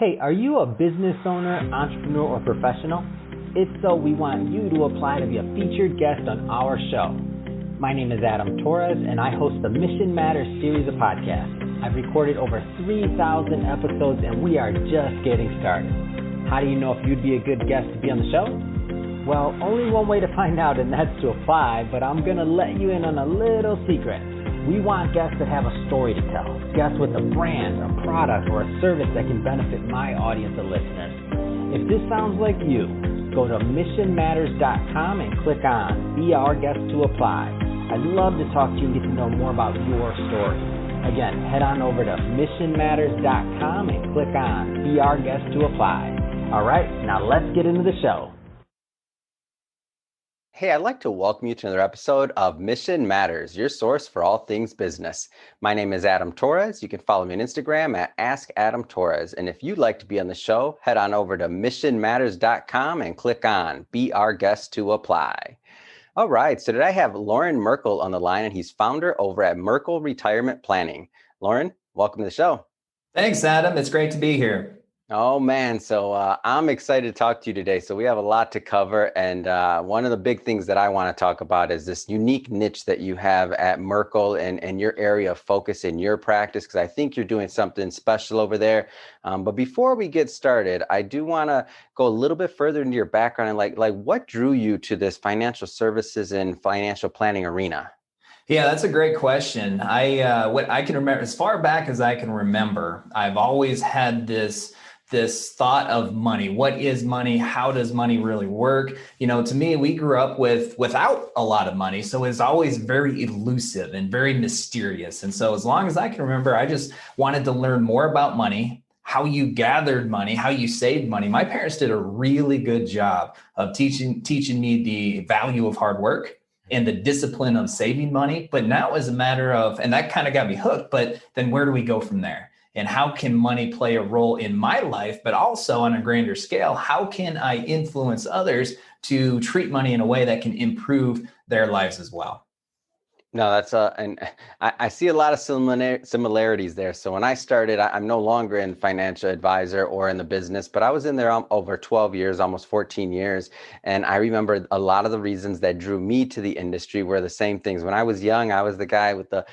Hey, are you a business owner, entrepreneur, or professional? If so, we want you to apply to be a featured guest on our show. My name is Adam Torres, and I host the Mission Matters series of podcasts. I've recorded over 3,000 episodes, and we are just getting started. How do you know if you'd be a good guest to be on the show? Well, only one way to find out, and that's to apply, but I'm going to let you in on a little secret. We want guests that have a story to tell, guests with a brand, a product, or a service that can benefit my audience of listeners. If this sounds like you, go to missionmatters.com and click on Be Our Guest to apply. I'd love to talk to you and get to know more about your story. Again, head on over to missionmatters.com and click on Be Our Guest to apply. All right, now let's get into the show. Hey, I'd like to welcome you to another episode of Mission Matters, your source for all things business. My name is Adam Torres. You can follow me on Instagram at Ask Adam Torres. And if you'd like to be on the show, head on over to missionmatters.com and click on Be Our Guest to apply. All right, so today I have Loren Merkle on the line, and he's founder over at Merkle Retirement Planning. Loren, welcome to the show. Thanks, Adam. It's great to be here. Oh, man. So I'm excited to talk to you today. So we have a lot to cover. And one of the big things that I want to talk about is this unique niche that you have at Merkle and your area of focus in your practice, because I think you're doing something special over there. But before we get started, I do want to go a little bit further into your background and like what drew you to this financial services and financial planning arena? Yeah, that's a great question. What I can remember, as far back as I can remember, I've always had this thought of money. What is money? How does money really work? You know, to me, we grew up without a lot of money. So it's always very elusive and very mysterious. And so as long as I can remember, I just wanted to learn more about money, how you gathered money, how you saved money. My parents did a really good job of teaching me the value of hard work and the discipline of saving money. But now it's a matter of, and that kind of got me hooked, but then where do we go from there? And how can money play a role in my life, but also on a grander scale, how can I influence others to treat money in a way that can improve their lives as well? No, that's and I see a lot of similarities there. So when I started, I'm no longer in financial advisor or in the business, but I was in there over 12 years, almost 14 years. And I remember a lot of the reasons that drew me to the industry were the same things. When I was young, I was the guy with the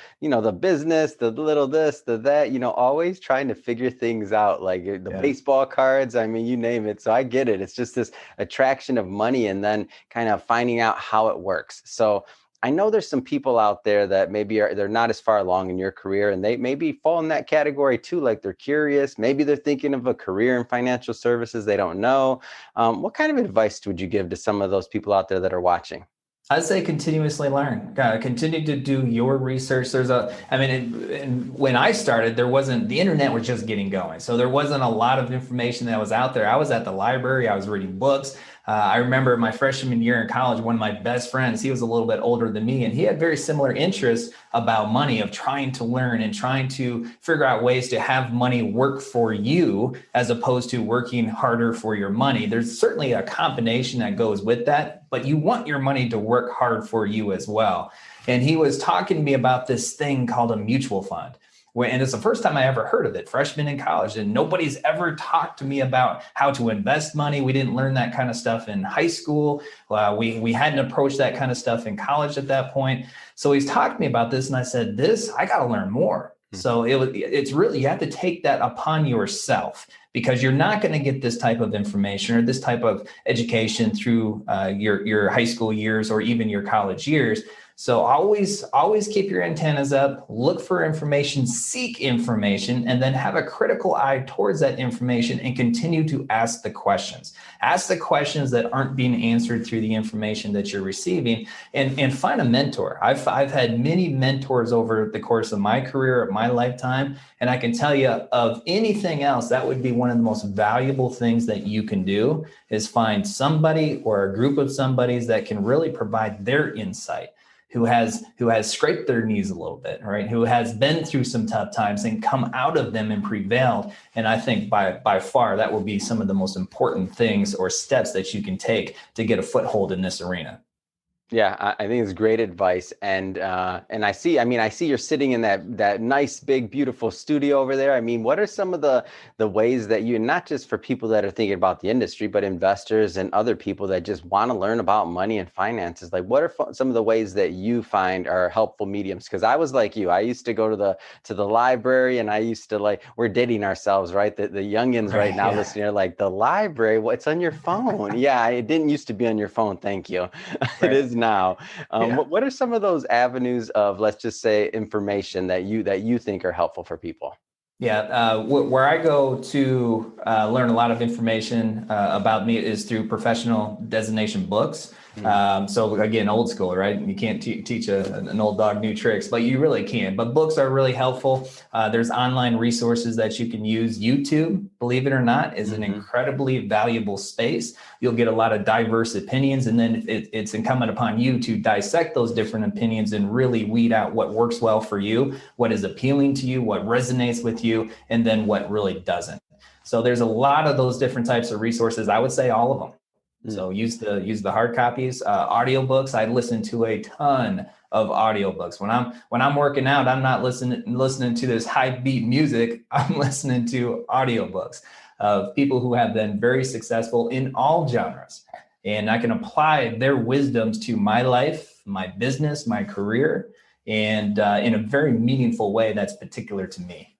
business, the little this, the that, always trying to figure things out, like the baseball cards. I mean, you name it. So I get it. It's just this attraction of money and then kind of finding out how it works. So I know there's some people out there that maybe they're not as far along in your career and they maybe fall in that category too. Like they're curious, maybe they're thinking of a career in financial services. They don't know. What kind of advice would you give to some of those people out there that are watching? I'd say continuously learn. Continue to do your research. When I started, the internet was just getting going. So there wasn't a lot of information that was out there. I was at the library. I was reading books. I remember my freshman year in college, one of my best friends, he was a little bit older than me, and he had very similar interests about money, of trying to learn and trying to figure out ways to have money work for you as opposed to working harder for your money. There's certainly a combination that goes with that, but you want your money to work hard for you as well. And he was talking to me about this thing called a mutual fund. And it's the first time I ever heard of it, freshman in college, and nobody's ever talked to me about how to invest money. We didn't learn that kind of stuff in high school. We hadn't approached that kind of stuff in college at that point. So he's talked to me about this, and I said, I got to learn more. So it's really, you have to take that upon yourself, because you're not going to get this type of information or this type of education through your high school years or even your college years. So always keep your antennas up, look for information, seek information, and then have a critical eye towards that information and continue to ask the questions. Ask the questions that aren't being answered through the information that you're receiving, and find a mentor. I've had many mentors over the course of my career, of my lifetime, and I can tell you, of anything else, that would be one of the most valuable things that you can do, is find somebody or a group of somebodies that can really provide their insight, who has scraped their knees a little bit, right? Who has been through some tough times and come out of them and prevailed. And I think by far that will be some of the most important things or steps that you can take to get a foothold in this arena. Yeah, I think it's great advice, and I see. I mean, I see you're sitting in that nice, big, beautiful studio over there. I mean, what are some of the ways that you, not just for people that are thinking about the industry, but investors and other people that just want to learn about money and finances? Like, what are some of the ways that you find are helpful mediums? Because I was like you, I used to go to the library, and I used to like, we're dating ourselves, right? The youngins right now Yeah. listening are like, the library, what's on your phone? Yeah, it didn't used to be on your phone. Thank you. It Right. is now. Yeah. What are some of those avenues of, let's just say, information that you think are helpful for people? Yeah, where I go to learn a lot of information about me is through professional designation books. Mm, So again, old school, right? You can't teach an old dog new tricks, but you really can. But books are really helpful. There's online resources that you can use. YouTube, believe it or not, is an mhm. incredibly valuable space. You'll get a lot of diverse opinions, and then it's incumbent upon you to dissect those different opinions and really weed out what works well for you, what is appealing to you, what resonates with you, and then what really doesn't. So there's a lot of those different types of resources. I would say all of them. Mm. So use the hard copies, audiobooks. I listen to a ton of audiobooks. When I'm working out, I'm not listening to this high beat music. I'm listening to audiobooks of people who have been very successful in all genres. And I can apply their wisdoms to my life, my business, my career, and in a very meaningful way that's particular to me.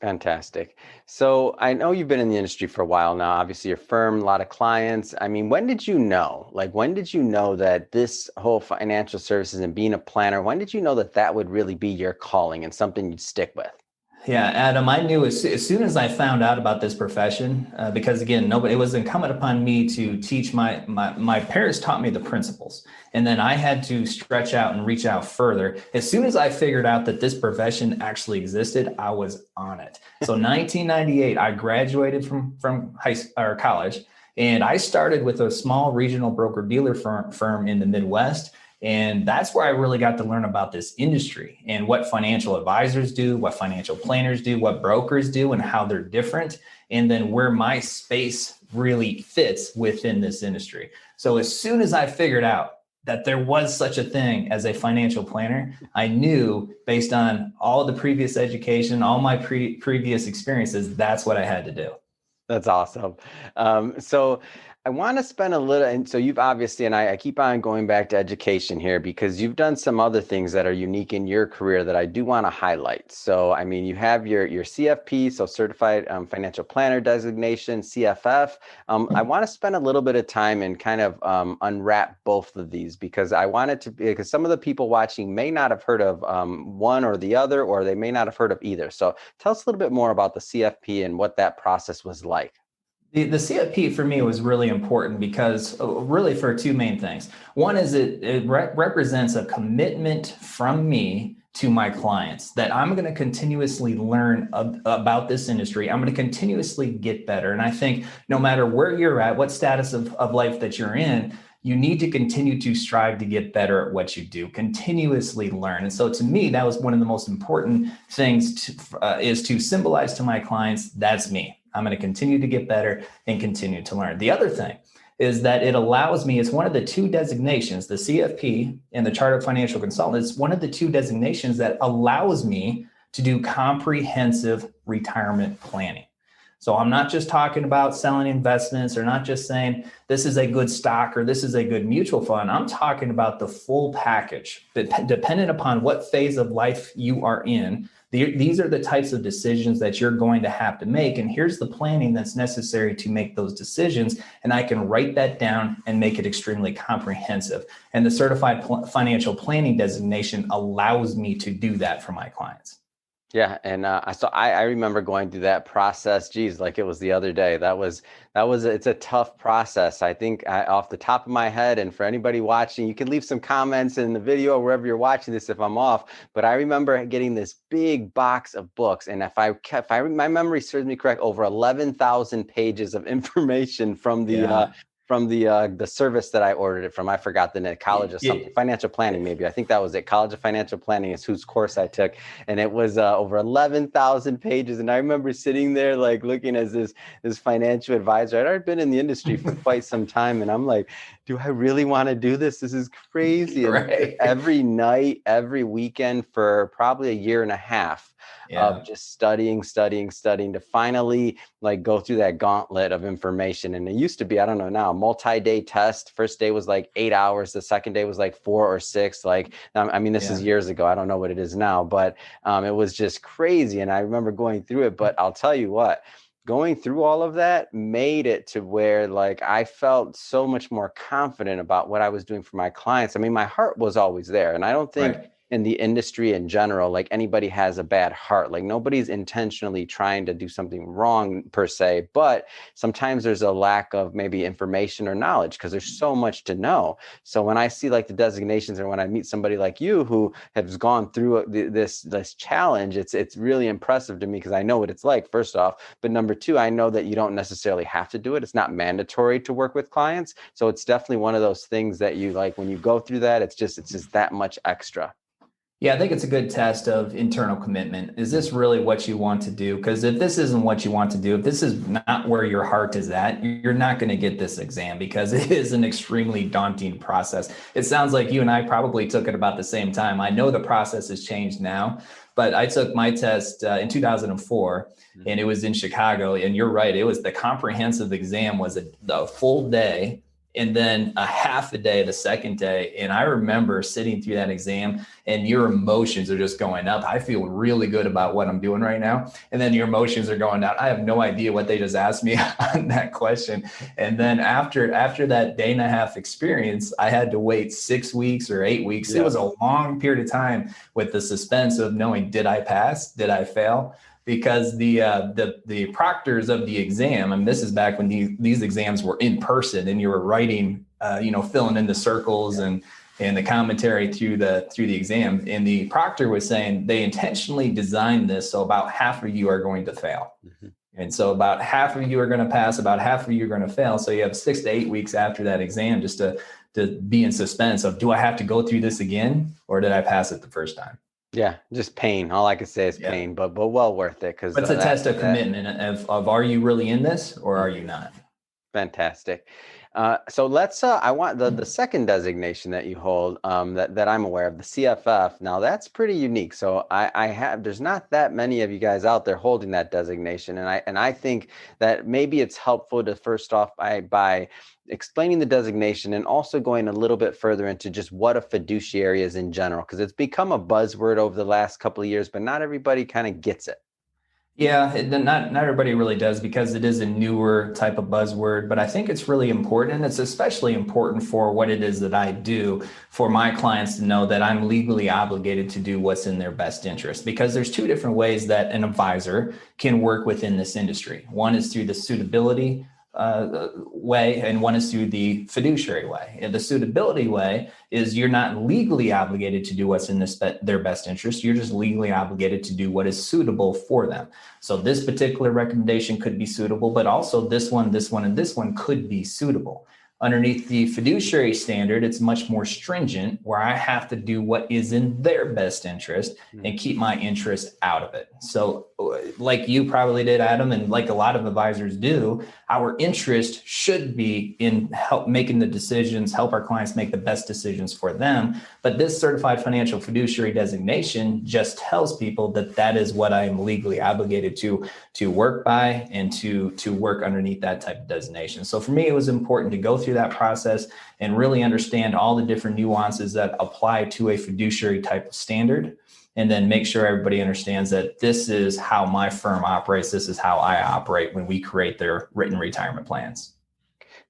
Fantastic. So I know you've been in the industry for a while now. Obviously, your firm, a lot of clients. I mean, when did you know? Like, when did you know that this whole financial services and being a planner, when did you know that that would really be your calling and something you'd stick with? Yeah, Adam, I knew as soon as I found out about this profession, because again, nobody, it was incumbent upon me to teach my parents taught me the principles, and then I had to stretch out and reach out further. As soon as I figured out that this profession actually existed, I was on it. So 1998, I graduated from high school or college, and I started with a small regional broker dealer firm in the Midwest. And that's where I really got to learn about this industry and what financial advisors do, what financial planners do, what brokers do, and how they're different. And then where my space really fits within this industry. So as soon as I figured out that there was such a thing as a financial planner, I knew based on all the previous education, all my previous experiences, that's what I had to do. That's awesome. So I want to spend a little, and so you've obviously, and I keep on going back to education here because you've done some other things that are unique in your career that I do want to highlight. So, I mean, you have your CFP, so Certified Financial Planner designation, CFF. I want to spend a little bit of time and kind of unwrap both of these because I wanted to, because some of the people watching may not have heard of one or the other, or they may not have heard of either. So tell us a little bit more about the CFP and what that process was like. The CFP for me was really important because really for two main things. One is it represents a commitment from me to my clients that I'm going to continuously learn about this industry. I'm going to continuously get better. And I think no matter where you're at, what status of life that you're in, you need to continue to strive to get better at what you do, continuously learn. And so to me, that was one of the most important things is to symbolize to my clients, that's me. I'm going to continue to get better and continue to learn. The other thing is that it allows me, it's one of the two designations, the CFP and the Chartered Financial Consultant, it's one of the two designations that allows me to do comprehensive retirement planning. So I'm not just talking about selling investments or not just saying this is a good stock or this is a good mutual fund. I'm talking about the full package, dependent upon what phase of life you are in. These are the types of decisions that you're going to have to make. And here's the planning that's necessary to make those decisions. And I can write that down and make it extremely comprehensive. And the Certified Financial Planning designation allows me to do that for my clients. Yeah, and I remember going through that process. Geez, like it was the other day. It's a tough process. I think off the top of my head, and for anybody watching, you can leave some comments in the video or wherever you're watching this if I'm off. But I remember getting this big box of books, and if my memory serves me correct, over 11,000 pages of information from the Yeah. from the service that I ordered it from. I forgot the name, College of something, Financial Planning, maybe. I think that was it. College of Financial Planning is whose course I took. And it was over 11,000 pages. And I remember sitting there like looking as this financial advisor. I'd already been in the industry for quite some time. And I'm like, do I really want to do this? This is crazy. Right. Every night, every weekend for probably a year and a half. Of just studying to finally like go through that gauntlet of information. And it used to be, I don't know now, multi-day test. First day was like 8 hours. The second day was like 4 or 6. Like, I mean, this is years ago. I don't know what it is now, but it was just crazy. And I remember going through it, but I'll tell you what, going through all of that made it to where like I felt so much more confident about what I was doing for my clients. I mean, my heart was always there. And I don't think in the industry in general, like anybody has a bad heart. Like nobody's intentionally trying to do something wrong per se, but sometimes there's a lack of maybe information or knowledge because there's so much to know. So when I see like the designations or when I meet somebody like you who has gone through this challenge, it's really impressive to me because I know what it's like, first off. But number two, I know that you don't necessarily have to do it. It's not mandatory to work with clients. So it's definitely one of those things that you like when you go through that, it's just that much extra. Yeah, I think it's a good test of internal commitment. Is this really what you want to do? Because if this isn't what you want to do, if this is not where your heart is at, you're not going to get this exam because it is an extremely daunting process. It sounds like you and I probably took it about the same time. I know the process has changed now, but I took my test in 2004 and it was in Chicago. And you're right, it was the comprehensive exam was a full day and then a half a day the second day. And I remember sitting through that exam and your emotions are just going up. I feel really good about what I'm doing right now. And then your emotions are going down. I have no idea what they just asked me on that question. And then after that day and a half experience, I had to wait 6 weeks or 8 weeks. It was a long period of time with the suspense of knowing, did I pass? Did I fail? Because the proctors of the exam, and this is back when these exams were in person and you were writing, filling in the circles and the commentary through the exam. And the proctor was saying they intentionally designed this so about half of you are going to fail. Mm-hmm. And so about half of you are going to pass, about half of you are going to fail. So you have 6 to 8 weeks after that exam just to be in suspense of, do I have to go through this again or did I pass it the first time? Yeah, just pain. All I can say is pain, but well worth it. Because it's a test of commitment of are you really in this or are you not? Fantastic. So let's. I want the second designation that you hold that I'm aware of, the CFF. Now that's pretty unique. So I have. There's not that many of you guys out there holding that designation, and I think that maybe it's helpful to first off by explaining the designation and also going a little bit further into just what a fiduciary is in general, because it's become a buzzword over the last couple of years, but not everybody kind of gets it. Yeah, not everybody really does because it is a newer type of buzzword, but I think it's really important. It's especially important for what it is that I do for my clients to know that I'm legally obligated to do what's in their best interest, because there's two different ways that an advisor can work within this industry. One is through the suitability way, and one is through the fiduciary way. And the suitability way is you're not legally obligated to do what's in their best interest. You're just legally obligated to do what is suitable for them. So this particular recommendation could be suitable, but also this one, and this one could be suitable. Underneath the fiduciary standard, it's much more stringent, where I have to do what is in their best interest and keep my interest out of it. So like you probably did, Adam, and like a lot of advisors do, our interest should be in help making the decisions, help our clients make the best decisions for them. But this certified financial fiduciary designation just tells people that that is what I am legally obligated to work by and to work underneath that type of designation. So for me, it was important to go through that process and really understand all the different nuances that apply to a fiduciary type of standard, and then make sure everybody understands that this is how my firm operates. This is how I operate when we create their written retirement plans.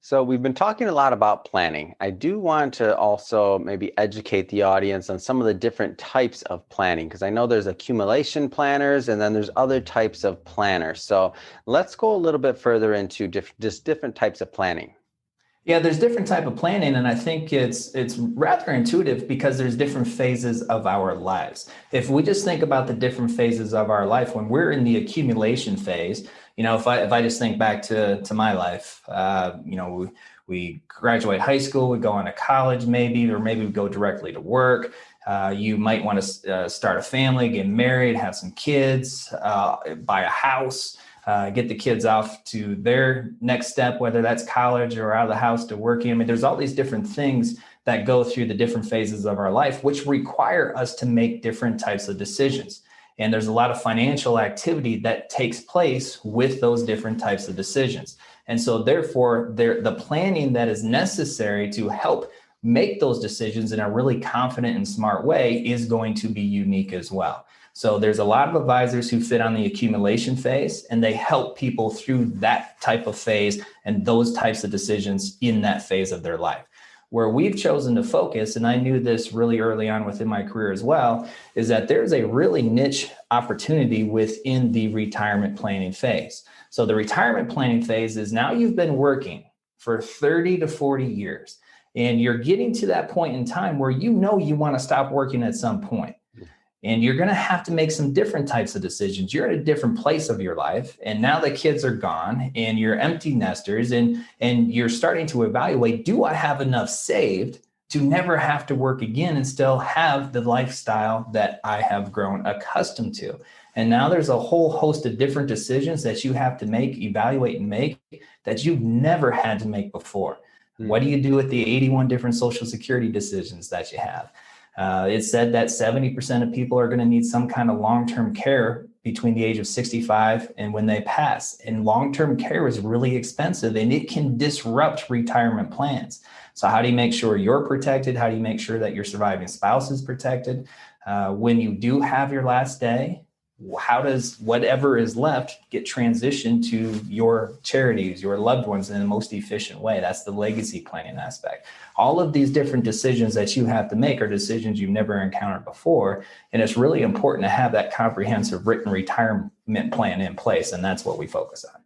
So we've been talking a lot about planning. I do want to also maybe educate the audience on some of the different types of planning, because I know there's accumulation planners and then there's other types of planners. So let's go a little bit further into just different types of planning. Yeah, there's different type of planning, and I think it's rather intuitive because there's different phases of our lives. If we just think about the different phases of our life, when we're in the accumulation phase, If I just think back to my life, we graduate high school, we go on to college maybe, or maybe we go directly to work. You might want to start a family, get married, have some kids, buy a house, get the kids off to their next step, whether that's college or out of the house to working. I mean, there's all these different things that go through the different phases of our life, which require us to make different types of decisions. And there's a lot of financial activity that takes place with those different types of decisions. And so therefore, the planning that is necessary to help make those decisions in a really confident and smart way is going to be unique as well. So there's a lot of advisors who fit on the accumulation phase, and they help people through that type of phase and those types of decisions in that phase of their life. Where we've chosen to focus, and I knew this really early on within my career as well, is that there's a really niche opportunity within the retirement planning phase. So the retirement planning phase is now you've been working for 30 to 40 years, and you're getting to that point in time where you want to stop working at some point. And you're going to have to make some different types of decisions. You're at a different place of your life. And now the kids are gone and you're empty nesters and you're starting to evaluate, do I have enough saved to never have to work again and still have the lifestyle that I have grown accustomed to? And now there's a whole host of different decisions that you have to make, evaluate and make that you've never had to make before. What do you do with the 81 different Social Security decisions that you have? It's said that 70% of people are going to need some kind of long-term care between the age of 65 and when they pass. And long-term care is really expensive and it can disrupt retirement plans. So how do you make sure you're protected? How do you make sure that your surviving spouse is protected? When you do have your last day, how does whatever is left get transitioned to your charities, your loved ones in the most efficient way? That's the legacy planning aspect. All of these different decisions that you have to make are decisions you've never encountered before. And it's really important to have that comprehensive written retirement plan in place. And that's what we focus on.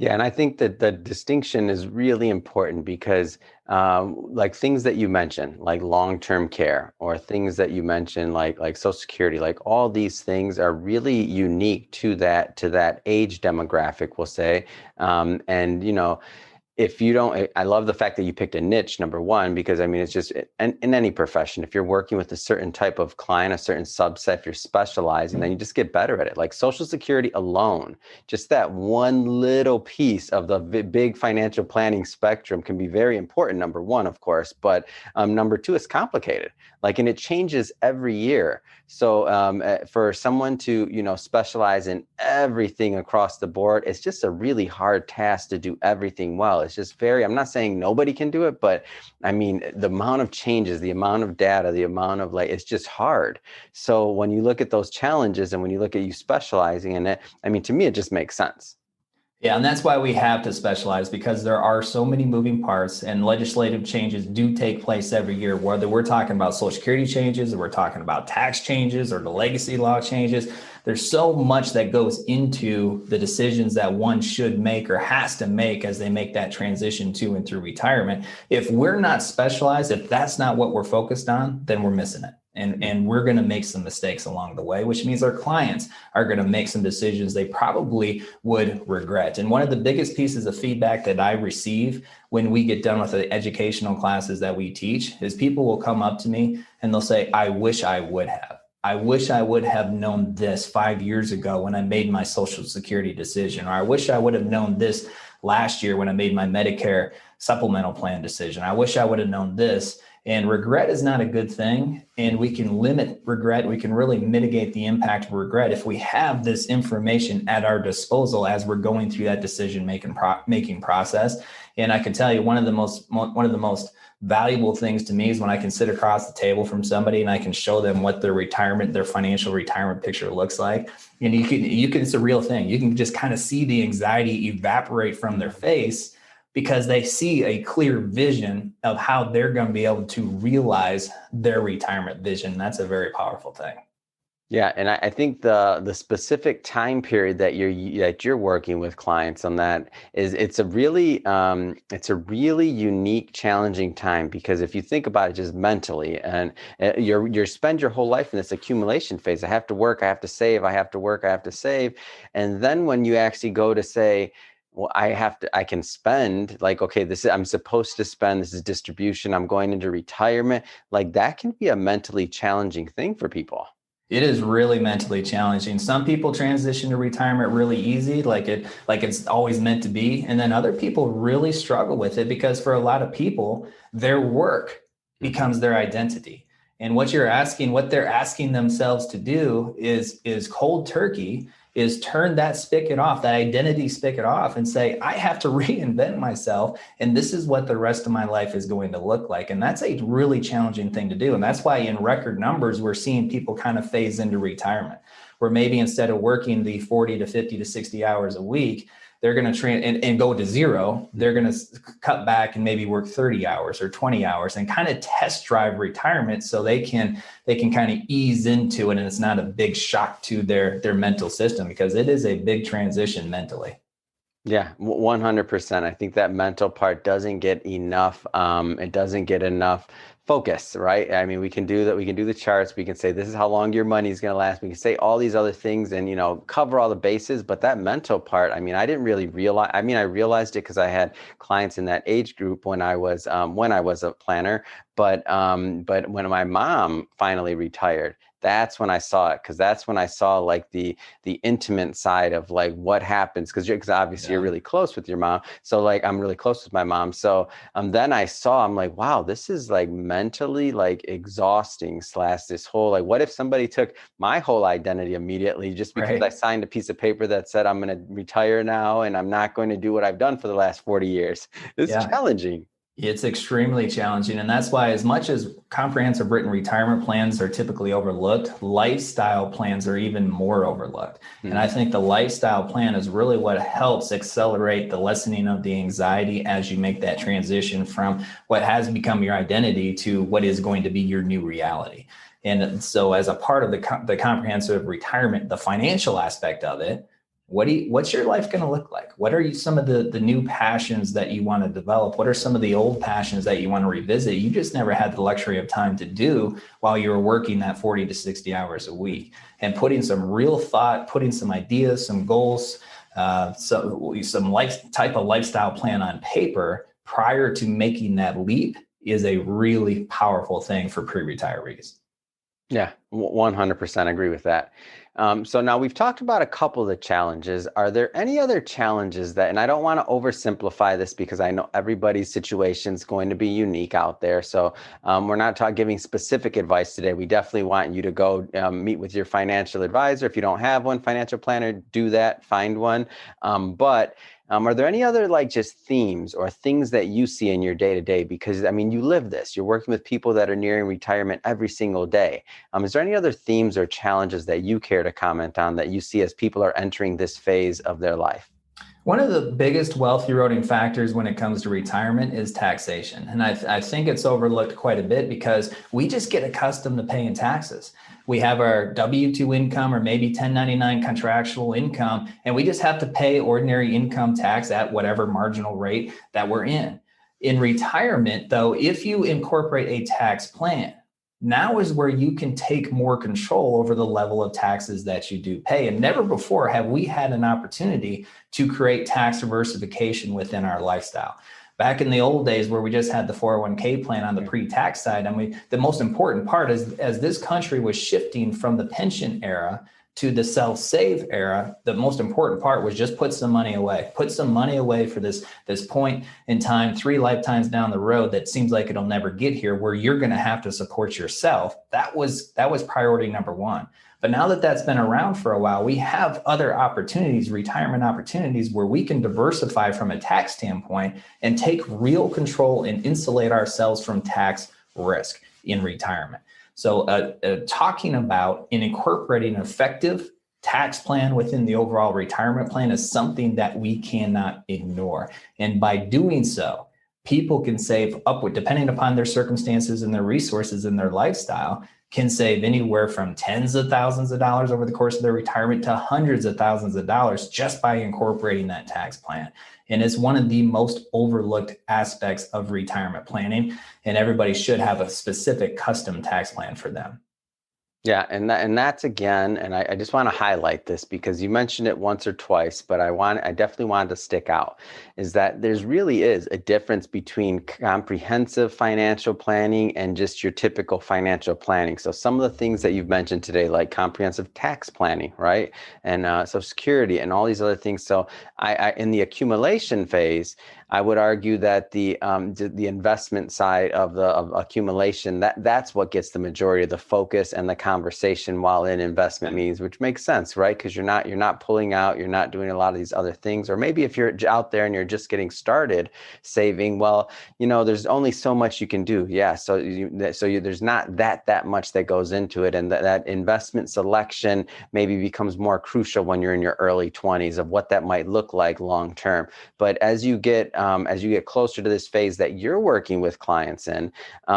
Yeah, and I think that the distinction is really important because like things that you mentioned, like long-term care, or things that you mentioned, like Social Security, like all these things are really unique to that age demographic, we'll say. And if you don't, I love the fact that you picked a niche, number one, because I mean, it's just in any profession, if you're working with a certain type of client, a certain subset, if you're specializing, then you just get better at it. Like Social Security alone, just that one little piece of the big financial planning spectrum can be very important, number one, of course, but number two, it's complicated. And it changes every year. So for someone to, specialize in everything across the board, it's just a really hard task to do everything well. It's just I'm not saying nobody can do it, but I mean, the amount of changes, the amount of data, the amount of it's just hard. So when you look at those challenges and when you look at you specializing in it, I mean, to me, it just makes sense. Yeah, and that's why we have to specialize, because there are so many moving parts and legislative changes do take place every year, whether we're talking about Social Security changes or we're talking about tax changes or the legacy law changes. There's so much that goes into the decisions that one should make or has to make as they make that transition to and through retirement. If we're not specialized, if that's not what we're focused on, then we're missing it. And we're going to make some mistakes along the way, which means our clients are going to make some decisions they probably would regret. And one of the biggest pieces of feedback that I receive when we get done with the educational classes that we teach is people will come up to me and they'll say, I wish I would have. I wish I would have known this 5 years ago when I made my Social Security decision, or I wish I would have known this last year when I made my Medicare supplemental plan decision. I wish I would have known this. And regret is not a good thing. And we can limit regret. We can really mitigate the impact of regret if we have this information at our disposal as we're going through that decision-making process. And I can tell you, one of the most valuable things to me is when I can sit across the table from somebody and I can show them what their financial retirement picture looks like. And you can, it's a real thing. You can just kind of see the anxiety evaporate from their face, because they see a clear vision of how they're going to be able to realize their retirement vision. That's a very powerful thing. Yeah, and I think the specific time period that you're working with clients on that is it's a really unique, challenging time, because if you think about it just mentally, and you spend your whole life in this accumulation phase. I have to work, I have to save, I have to work, I have to save, and then when you actually go to say, well, I can spend, like, okay, I'm supposed to spend, this is distribution, I'm going into retirement, like that can be a mentally challenging thing for people. It is really mentally challenging. Some people transition to retirement really easy, like it's always meant to be. And then other people really struggle with it, because for a lot of people, their work becomes their identity. And what they're asking themselves to do is cold turkey, is turn that spigot off, that identity spigot off, and say, I have to reinvent myself. And this is what the rest of my life is going to look like. And that's a really challenging thing to do. And that's why in record numbers, we're seeing people kind of phase into retirement, where maybe instead of working the 40 to 50 to 60 hours a week, they're going to and go to zero. They're going to cut back and maybe work 30 hours or 20 hours and kind of test drive retirement, so they can kind of ease into it. And it's not a big shock to their mental system, because it is a big transition mentally. Yeah, 100%. I think that mental part doesn't get enough. It doesn't get enough focus, right? I mean, we can do that. We can do the charts. We can say this is how long your money is going to last. We can say all these other things and, cover all the bases. But that mental part, I mean, I didn't really realize. I mean, I realized it because I had clients in that age group when I was a planner. But when my mom finally retired, that's when I saw it, because that's when I saw like the intimate side of like what happens, because obviously you're really close with your mom. So like I'm really close with my mom. So then I'm like, wow, this is like mentally like exhausting, / this whole like, what if somebody took my whole identity immediately just because I signed a piece of paper that said I'm going to retire now and I'm not going to do what I've done for the last 40 years. It's challenging. It's extremely challenging. And that's why, as much as comprehensive written retirement plans are typically overlooked, lifestyle plans are even more overlooked. And I think the lifestyle plan is really what helps accelerate the lessening of the anxiety as you make that transition from what has become your identity to what is going to be your new reality. And so as a part of the comprehensive retirement, the financial aspect of it, what's your life going to look like? What are some of the new passions that you want to develop? What are some of the old passions that you want to revisit? You just never had the luxury of time to do while you were working that 40 to 60 hours a week, and putting some real thought, putting some ideas, some goals, some type of lifestyle plan on paper prior to making that leap is a really powerful thing for pre-retirees. Yeah, 100% agree with that. So now we've talked about a couple of the challenges. Are there any other challenges and I don't want to oversimplify this because I know everybody's situation is going to be unique out there. So we're not giving specific advice today. We definitely want you to go meet with your financial advisor. If you don't have one, financial planner, do that, find one. But are there any other like just themes or things that you see in your day-to-day? Because I mean, you live this, you're working with people that are nearing retirement every single day. Is there any other themes or challenges that you care to comment on that you see as people are entering this phase of their life? One of the biggest wealth eroding factors when it comes to retirement is taxation. And I think it's overlooked quite a bit because we just get accustomed to paying taxes. We have our W-2 income or maybe 1099 contractual income, and we just have to pay ordinary income tax at whatever marginal rate that we're in. In retirement, though, if you incorporate a tax plan, now is where you can take more control over the level of taxes that you do pay. And never before have we had an opportunity to create tax diversification within our lifestyle. Back in the old days where we just had the 401k plan on the pre-tax side, I mean, the most important part is as this country was shifting from the pension era to the self-save era, the most important part was just put some money away. Put some money away for this point in time, 3 lifetimes down the road that seems like it'll never get here, where you're going to have to support yourself. That was priority number one. But now that that's been around for a while, we have other opportunities, retirement opportunities, where we can diversify from a tax standpoint and take real control and insulate ourselves from tax risk in retirement. So talking about and incorporating an effective tax plan within the overall retirement plan is something that we cannot ignore. And by doing so, people can save upward, depending upon their circumstances and their resources and their lifestyle, can save anywhere from tens of thousands of dollars over the course of their retirement to hundreds of thousands of dollars just by incorporating that tax plan. And it's one of the most overlooked aspects of retirement planning, and everybody should have a specific custom tax plan for them. Yeah, and that's again, and I just want to highlight this because you mentioned it once or twice, but I definitely wanted to stick out, is that there's really is a difference between comprehensive financial planning and just your typical financial planning. So some of the things that you've mentioned today, like comprehensive tax planning, right, and Social Security and all these other things. So I in the accumulation phase, I would argue that the investment side of accumulation, that's what gets the majority of the focus and the conversation while in investment meetings, which makes sense, right? Because you're not pulling out, you're not doing a lot of these other things. Or maybe if you're out there and you're just getting started saving, well, there's only so much you can do. Yeah, so there's not that much that goes into it, and that investment selection maybe becomes more crucial when you're in your early 20s of what that might look like long term. But as you get closer to this phase that you're working with clients in,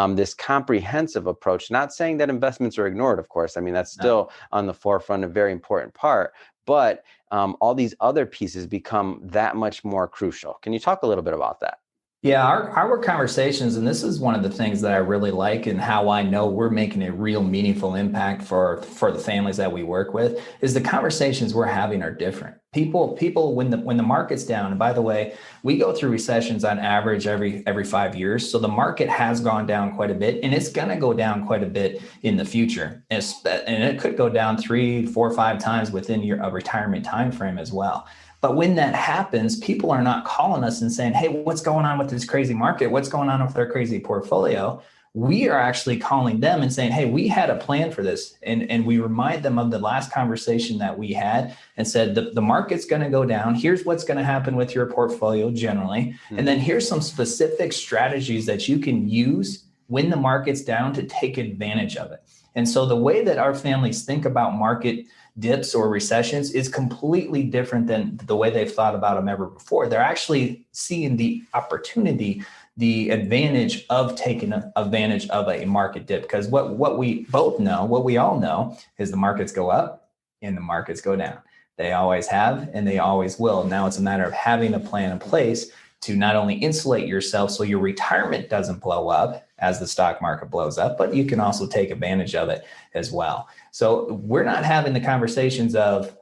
this comprehensive approach, not saying that investments are ignored, of course. I mean, that's still on the forefront, a very important part, but all these other pieces become that much more crucial. Can you talk a little bit about that? Yeah, our conversations, and this is one of the things that I really like and how I know we're making a real meaningful impact for the families that we work with, is the conversations we're having are different. People, when the market's down, and by the way, we go through recessions on average every 5 years. So the market has gone down quite a bit, and it's going to go down quite a bit in the future. And it could go down 3, 4, 5 times within a retirement time frame as well. But when that happens, people are not calling us and saying, hey, what's going on with this crazy market? What's going on with their crazy portfolio? We are actually calling them and saying, hey, we had a plan for this. And we remind them of the last conversation that we had and said, the market's going to go down. Here's what's going to happen with your portfolio generally. Mm-hmm. And then here's some specific strategies that you can use when the market's down to take advantage of it. And so the way that our families think about market dips or recessions is completely different than the way they've thought about them ever before. They're actually seeing the opportunity, the advantage of taking advantage of a market dip. Because what we both know, what we all know, is the markets go up and the markets go down. They always have and they always will. Now it's a matter of having a plan in place to not only insulate yourself so your retirement doesn't blow up as the stock market blows up, but you can also take advantage of it as well. So we're not having the conversations of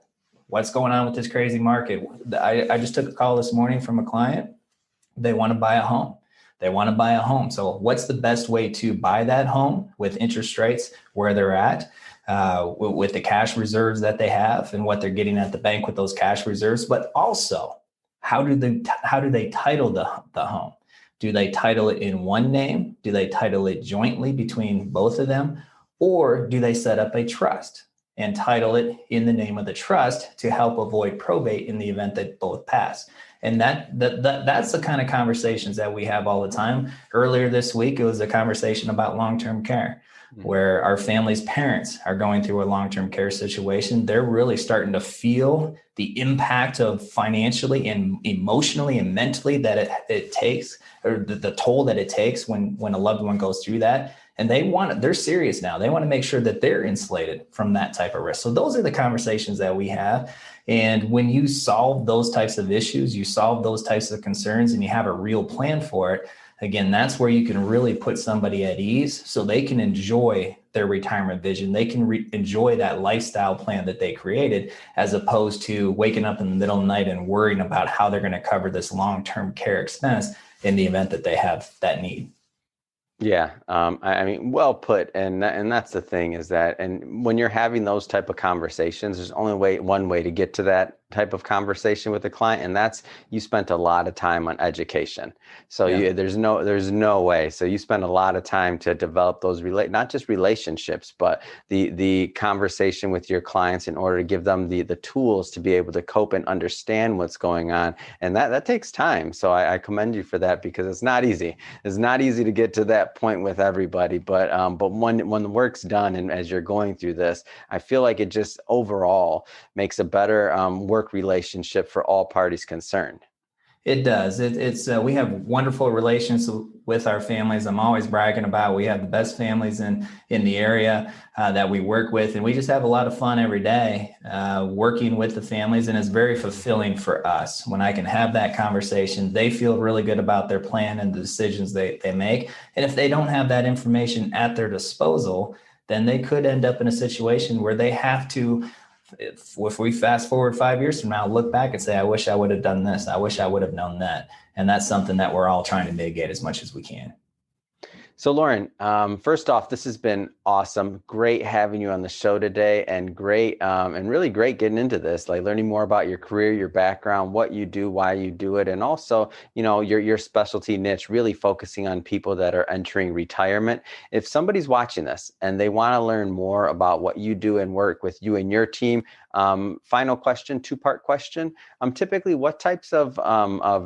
what's going on with this crazy market. I just took a call this morning from a client. They want to buy a home. So what's the best way to buy that home with interest rates where they're at, with the cash reserves that they have and what they're getting at the bank with those cash reserves, but also how do they title the home? Do they title it in one name? Do they title it jointly between both of them? Or do they set up a trust and title it in the name of the trust to help avoid probate in the event that both pass? And that's the kind of conversations that we have all the time. Earlier this week, it was a conversation about long-term care, where our family's parents are going through a long-term care situation. They're really starting to feel the impact of financially and emotionally and mentally that it takes, or the toll that it takes when a loved one goes through that. And they're serious now. They want to make sure that they're insulated from that type of risk. So those are the conversations that we have. And when you solve those types of issues, you solve those types of concerns, and you have a real plan for it, again, that's where you can really put somebody at ease so they can enjoy their retirement vision. They can enjoy that lifestyle plan that they created, as opposed to waking up in the middle of the night and worrying about how they're going to cover this long-term care expense in the event that they have that need. Yeah, I mean, well put, and that's the thing is that, and when you're having those type of conversations, there's only one way to get to that type of conversation with the client, and that's you spent a lot of time on education. So there's no way. So you spend a lot of time to develop those not just relationships, but the conversation with your clients in order to give them the tools to be able to cope and understand what's going on, and that takes time. So I commend you for that, because it's not easy. It's not easy to get to that point with everybody, but when the work's done, and as you're going through this, I feel like it just overall makes a better work relationship for all parties concerned. It does. We have wonderful relations with our families. I'm always bragging about we have the best families in the area that we work with, and we just have a lot of fun every day working with the families, and it's very fulfilling for us when I can have that conversation. They feel really good about their plan and the decisions they make, and if they don't have that information at their disposal, then they could end up in a situation where they have to, if we fast forward 5 years from now, look back and say, I wish I would have done this. I wish I would have known that. And that's something that we're all trying to mitigate as much as we can. So Loren, first off, this has been awesome. Great having you on the show today, and great and really great getting into this, like learning more about your career, your background, what you do, why you do it, and also, your specialty niche, really focusing on people that are entering retirement. If somebody's watching this and they want to learn more about what you do and work with you and your team, final question, two-part question. Typically, what types of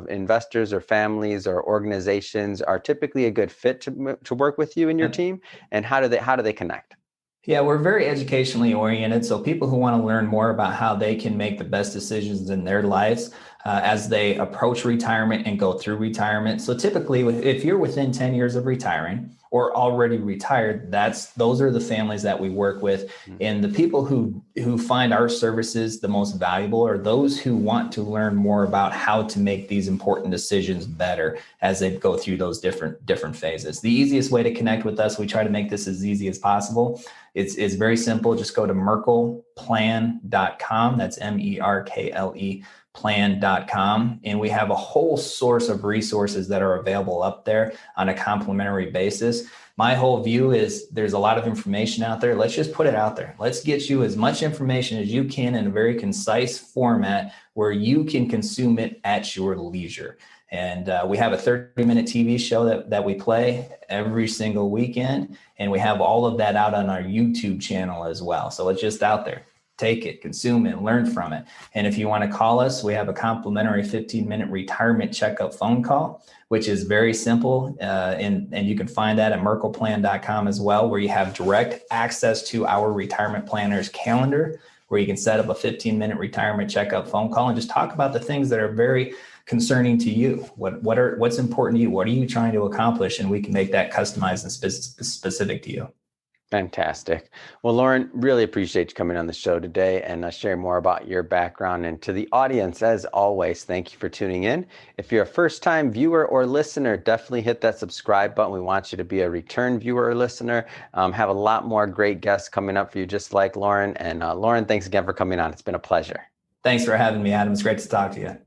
investors or families or organizations are typically a good fit to work with you and your team, and how do they connect? Yeah, we're very educationally oriented. So people who want to learn more about how they can make the best decisions in their lives as they approach retirement and go through retirement. So typically, if you're within 10 years of retiring or already retired, those are the families that we work with. And the people who find our services the most valuable are those who want to learn more about how to make these important decisions better as they go through those different phases. The easiest way to connect with us, we try to make this as easy as possible. It's very simple. Just go to merkleplan.com. That's MERKLE plan.com. And we have a whole source of resources that are available up there on a complimentary basis. My whole view is there's a lot of information out there. Let's just put it out there. Let's get you as much information as you can in a very concise format where you can consume it at your leisure. And we have a 30-minute TV show that we play every single weekend. And we have all of that out on our YouTube channel as well. So it's just out there. Take it, consume it, learn from it. And if you want to call us, we have a complimentary 15-minute retirement checkup phone call, which is very simple. And you can find that at merkleplan.com as well, where you have direct access to our retirement planner's calendar, where you can set up a 15-minute retirement checkup phone call and just talk about the things that are very concerning to you. What's important to you? What are you trying to accomplish? And we can make that customized and specific to you. Fantastic. Well, Loren, really appreciate you coming on the show today and sharing more about your background. And to the audience, as always, thank you for tuning in. If you're a first-time viewer or listener, definitely hit that subscribe button. We want you to be a return viewer or listener. Have a lot more great guests coming up for you, just like Loren. And Loren, thanks again for coming on. It's been a pleasure. Thanks for having me, Adam. It's great to talk to you.